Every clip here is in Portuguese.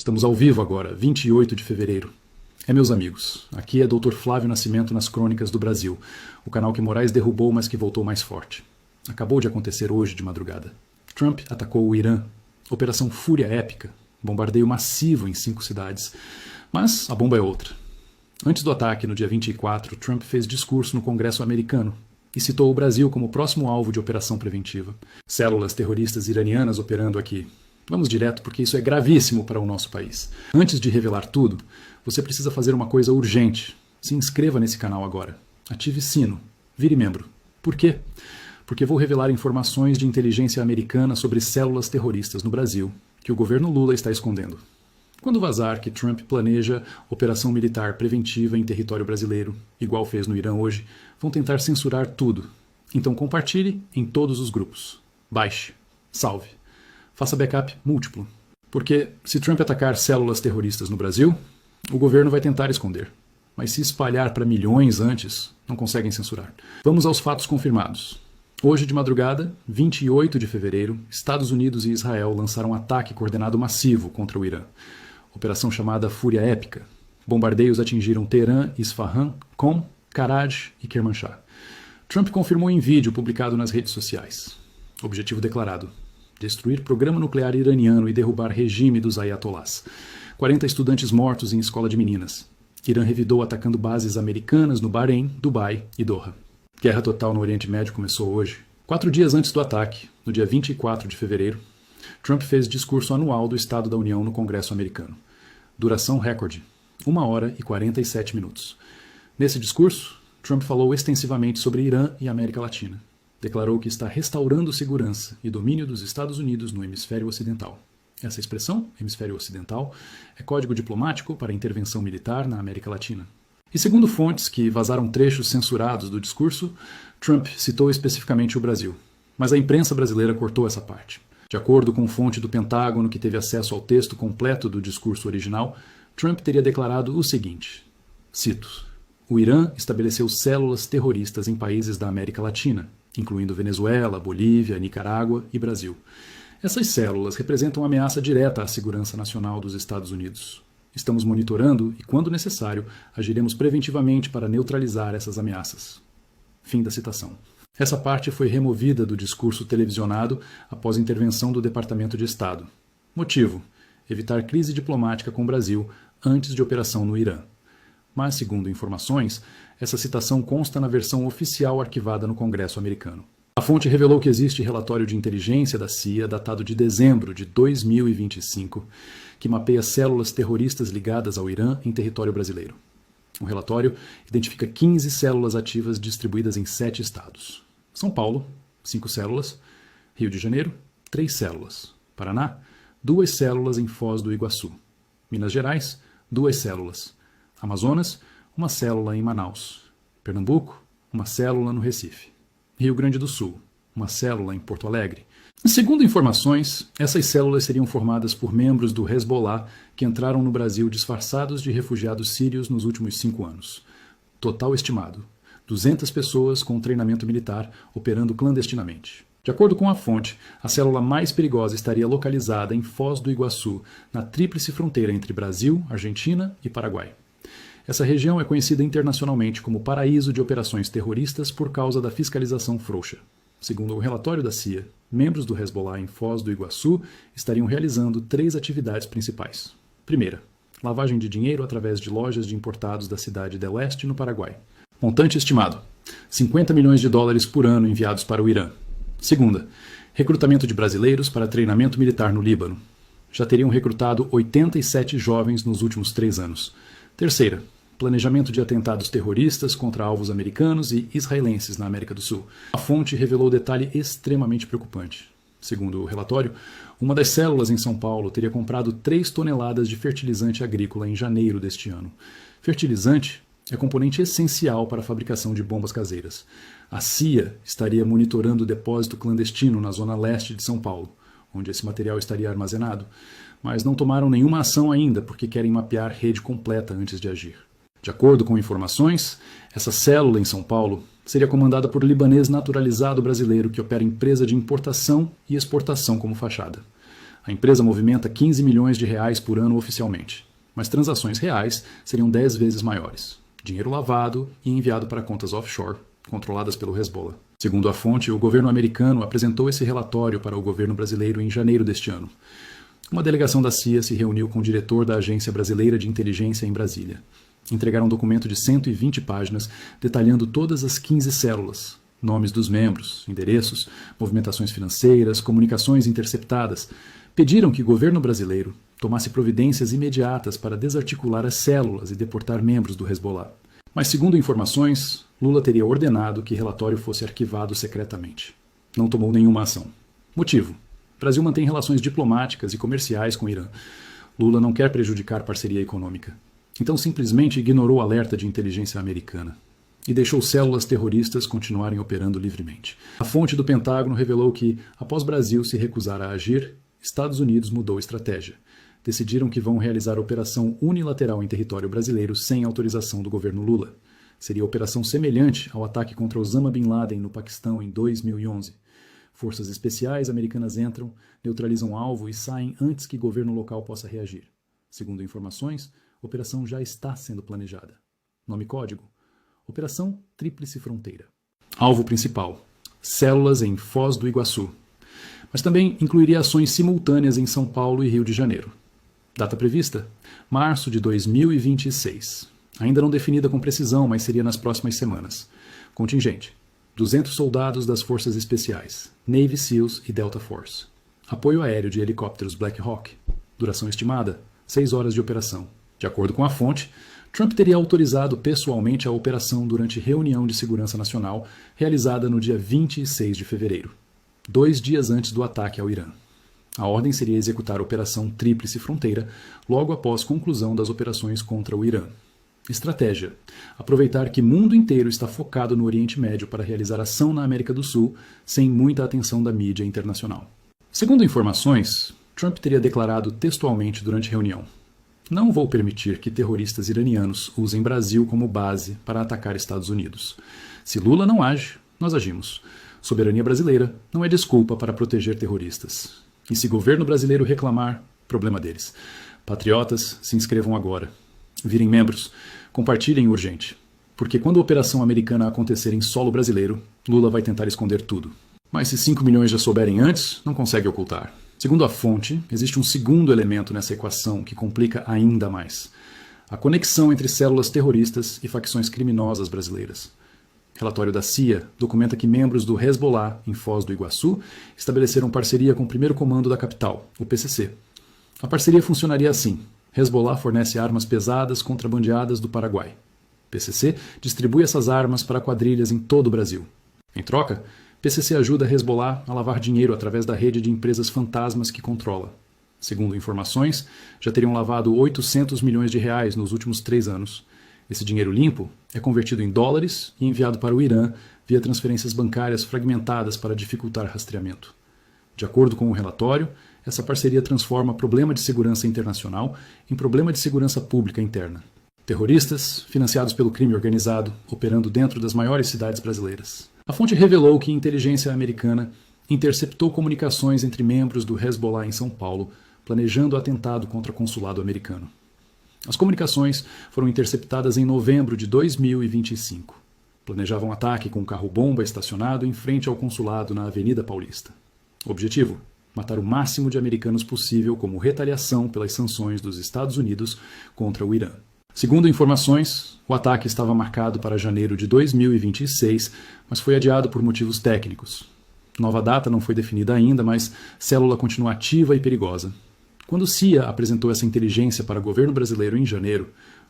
Estamos ao vivo agora, 28 de fevereiro. Meus amigos, aqui é Dr. Flávio Nascimento nas Crônicas do Brasil, o canal que Moraes derrubou, mas que voltou mais forte. Acabou de acontecer hoje de madrugada. Trump atacou o Irã. Operação Fúria Épica. Bombardeio massivo em 5 cidades. Mas a bomba é outra. Antes do ataque, no dia 24, Trump fez discurso no Congresso americano e citou o Brasil como próximo alvo de operação preventiva. Células terroristas iranianas operando aqui. Vamos direto, porque isso é gravíssimo para o nosso país. Antes de revelar tudo, você precisa fazer uma coisa urgente. Se inscreva nesse canal agora. Ative sino. Vire membro. Por quê? Porque vou revelar informações de inteligência americana sobre células terroristas no Brasil, que o governo Lula está escondendo. Quando vazar que Trump planeja operação militar preventiva em território brasileiro, igual fez no Irã hoje, vão tentar censurar tudo. Então compartilhe em todos os grupos. Baixe. Salve. Faça backup múltiplo. Porque se Trump atacar células terroristas no Brasil, o governo vai tentar esconder. Mas se espalhar para milhões antes, não conseguem censurar. Vamos aos fatos confirmados. Hoje de madrugada, 28 de fevereiro, Estados Unidos e Israel lançaram um ataque coordenado massivo contra o Irã. Operação chamada Fúria Épica. Bombardeios atingiram Teherã, Isfahan, Qom, Karaj e Kermanshah. Trump confirmou em vídeo publicado nas redes sociais. Objetivo declarado: destruir programa nuclear iraniano e derrubar regime dos ayatollahs. 40 estudantes mortos em escola de meninas. Irã revidou atacando bases americanas no Bahrein, Dubai e Doha. Guerra total no Oriente Médio começou hoje. 4 dias antes do ataque, no dia 24 de fevereiro, Trump fez discurso anual do Estado da União no Congresso americano. Duração recorde, 1 hora e 47 minutos. Nesse discurso, Trump falou extensivamente sobre Irã e América Latina. Declarou que está restaurando segurança e domínio dos Estados Unidos no hemisfério ocidental. Essa expressão, hemisfério ocidental, é código diplomático para intervenção militar na América Latina. E segundo fontes que vazaram trechos censurados do discurso, Trump citou especificamente o Brasil. Mas a imprensa brasileira cortou essa parte. De acordo com fonte do Pentágono que teve acesso ao texto completo do discurso original, Trump teria declarado o seguinte, cito: "O Irã estabeleceu células terroristas em países da América Latina, incluindo Venezuela, Bolívia, Nicarágua e Brasil. Essas células representam ameaça direta à segurança nacional dos Estados Unidos. Estamos monitorando e, quando necessário, agiremos preventivamente para neutralizar essas ameaças." Fim da citação. Essa parte foi removida do discurso televisionado após intervenção do Departamento de Estado. Motivo: evitar crise diplomática com o Brasil antes de operação no Irã. Mas, segundo informações, essa citação consta na versão oficial arquivada no Congresso americano. A fonte revelou que existe relatório de inteligência da CIA datado de dezembro de 2025, que mapeia células terroristas ligadas ao Irã em território brasileiro. O relatório identifica 15 células ativas distribuídas em 7 estados. São Paulo, 5 células. Rio de Janeiro, 3 células. Paraná, 2 células em Foz do Iguaçu. Minas Gerais, 2 células. Amazonas, 1 célula em Manaus. Pernambuco, 1 célula no Recife. Rio Grande do Sul, 1 célula em Porto Alegre. Segundo informações, essas células seriam formadas por membros do Hezbollah que entraram no Brasil disfarçados de refugiados sírios nos últimos 5 anos. Total estimado: 200 pessoas com treinamento militar operando clandestinamente. De acordo com a fonte, a célula mais perigosa estaria localizada em Foz do Iguaçu, na tríplice fronteira entre Brasil, Argentina e Paraguai. Essa região é conhecida internacionalmente como paraíso de operações terroristas por causa da fiscalização frouxa. Segundo o relatório da CIA, membros do Hezbollah em Foz do Iguaçu estariam realizando 3 atividades principais. Primeira, lavagem de dinheiro através de lojas de importados da cidade del Oeste, no Paraguai. Montante estimado: $50 milhões por ano enviados para o Irã. Segunda, recrutamento de brasileiros para treinamento militar no Líbano. Já teriam recrutado 87 jovens nos últimos 3 anos. Terceira, planejamento de atentados terroristas contra alvos americanos e israelenses na América do Sul. A fonte revelou detalhe extremamente preocupante. Segundo o relatório, uma das células em São Paulo teria comprado 3 toneladas de fertilizante agrícola em janeiro deste ano. Fertilizante é componente essencial para a fabricação de bombas caseiras. A CIA estaria monitorando o depósito clandestino na zona leste de São Paulo, onde esse material estaria armazenado, mas não tomaram nenhuma ação ainda porque querem mapear rede completa antes de agir. De acordo com informações, essa célula em São Paulo seria comandada por libanês naturalizado brasileiro que opera empresa de importação e exportação como fachada. A empresa movimenta 15 milhões de reais por ano oficialmente, mas transações reais seriam 10 vezes maiores. Dinheiro lavado e enviado para contas offshore, controladas pelo Hezbollah. Segundo a fonte, o governo americano apresentou esse relatório para o governo brasileiro em janeiro deste ano. Uma delegação da CIA se reuniu com o diretor da Agência Brasileira de Inteligência em Brasília. Entregaram um documento de 120 páginas detalhando todas as 15 células, nomes dos membros, endereços, movimentações financeiras, comunicações interceptadas. Pediram que o governo brasileiro tomasse providências imediatas para desarticular as células e deportar membros do Hezbollah. Mas, segundo informações, Lula teria ordenado que o relatório fosse arquivado secretamente. Não tomou nenhuma ação. Motivo: o Brasil mantém relações diplomáticas e comerciais com o Irã. Lula não quer prejudicar parceria econômica. Então simplesmente ignorou o alerta de inteligência americana e deixou células terroristas continuarem operando livremente. A fonte do Pentágono revelou que, após Brasil se recusar a agir, Estados Unidos mudou estratégia. Decidiram que vão realizar operação unilateral em território brasileiro sem autorização do governo Lula. Seria operação semelhante ao ataque contra Osama Bin Laden no Paquistão em 2011. Forças especiais americanas entram, neutralizam o alvo e saem antes que o governo local possa reagir. Segundo informações, a operação já está sendo planejada. Nome código: Operação Tríplice Fronteira. Alvo principal: células em Foz do Iguaçu. Mas também incluiria ações simultâneas em São Paulo e Rio de Janeiro. Data prevista: março de 2026. Ainda não definida com precisão, mas seria nas próximas semanas. Contingente: 200 soldados das Forças Especiais, Navy SEALs e Delta Force. Apoio aéreo de helicópteros Black Hawk. Duração estimada: 6 horas de operação. De acordo com a fonte, Trump teria autorizado pessoalmente a operação durante reunião de segurança nacional realizada no dia 26 de fevereiro, 2 dias antes do ataque ao Irã. A ordem seria executar a Operação Tríplice Fronteira logo após conclusão das operações contra o Irã. Estratégia: aproveitar que o mundo inteiro está focado no Oriente Médio para realizar ação na América do Sul sem muita atenção da mídia internacional. Segundo informações, Trump teria declarado textualmente durante a reunião: "Não vou permitir que terroristas iranianos usem Brasil como base para atacar Estados Unidos. Se Lula não age, nós agimos. Soberania brasileira não é desculpa para proteger terroristas. E se governo brasileiro reclamar, problema deles. Patriotas, se inscrevam agora. Virem membros, compartilhem urgente. Porque quando a operação americana acontecer em solo brasileiro, Lula vai tentar esconder tudo. Mas se 5 milhões já souberem antes, não consegue ocultar." Segundo a fonte, existe um segundo elemento nessa equação que complica ainda mais: a conexão entre células terroristas e facções criminosas brasileiras. Relatório da CIA documenta que membros do Hezbollah, em Foz do Iguaçu, estabeleceram parceria com o primeiro comando da capital, o PCC. A parceria funcionaria assim: Hezbollah fornece armas pesadas contrabandeadas do Paraguai. PCC distribui essas armas para quadrilhas em todo o Brasil. Em troca, PCC ajuda a Hezbollah a lavar dinheiro através da rede de empresas fantasmas que controla. Segundo informações, já teriam lavado 800 milhões de reais nos últimos 3 anos. Esse dinheiro limpo é convertido em dólares e enviado para o Irã via transferências bancárias fragmentadas para dificultar rastreamento. De acordo com o relatório, essa parceria transforma problema de segurança internacional em problema de segurança pública interna. Terroristas, financiados pelo crime organizado, operando dentro das maiores cidades brasileiras. A fonte revelou que a inteligência americana interceptou comunicações entre membros do Hezbollah em São Paulo, planejando o atentado contra o consulado americano. As comunicações foram interceptadas em novembro de 2025. Planejavam um ataque com um carro-bomba estacionado em frente ao consulado na Avenida Paulista. O objetivo: matar o máximo de americanos possível como retaliação pelas sanções dos Estados Unidos contra o Irã. Segundo informações, o ataque estava marcado para janeiro de 2026, mas foi adiado por motivos técnicos. Nova data não foi definida ainda, mas célula continua ativa e perigosa. Quando CIA apresentou essa inteligência para o governo brasileiro em janeiro,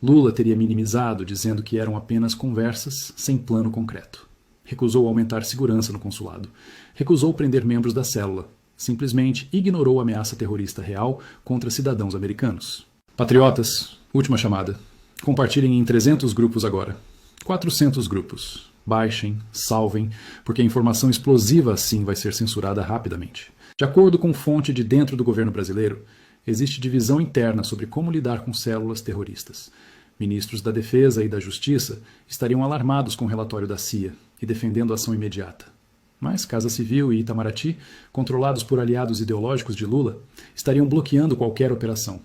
Lula teria minimizado, dizendo que eram apenas conversas sem plano concreto. Recusou aumentar segurança no consulado. Recusou prender membros da célula. Simplesmente ignorou a ameaça terrorista real contra cidadãos americanos. Patriotas, última chamada. Compartilhem em 300 grupos agora. 400 grupos. Baixem, salvem, porque a informação explosiva assim vai ser censurada rapidamente. De acordo com fonte de dentro do governo brasileiro, existe divisão interna sobre como lidar com células terroristas. Ministros da Defesa e da Justiça estariam alarmados com o relatório da CIA e defendendo a ação imediata. Mas Casa Civil e Itamaraty, controlados por aliados ideológicos de Lula, estariam bloqueando qualquer operação.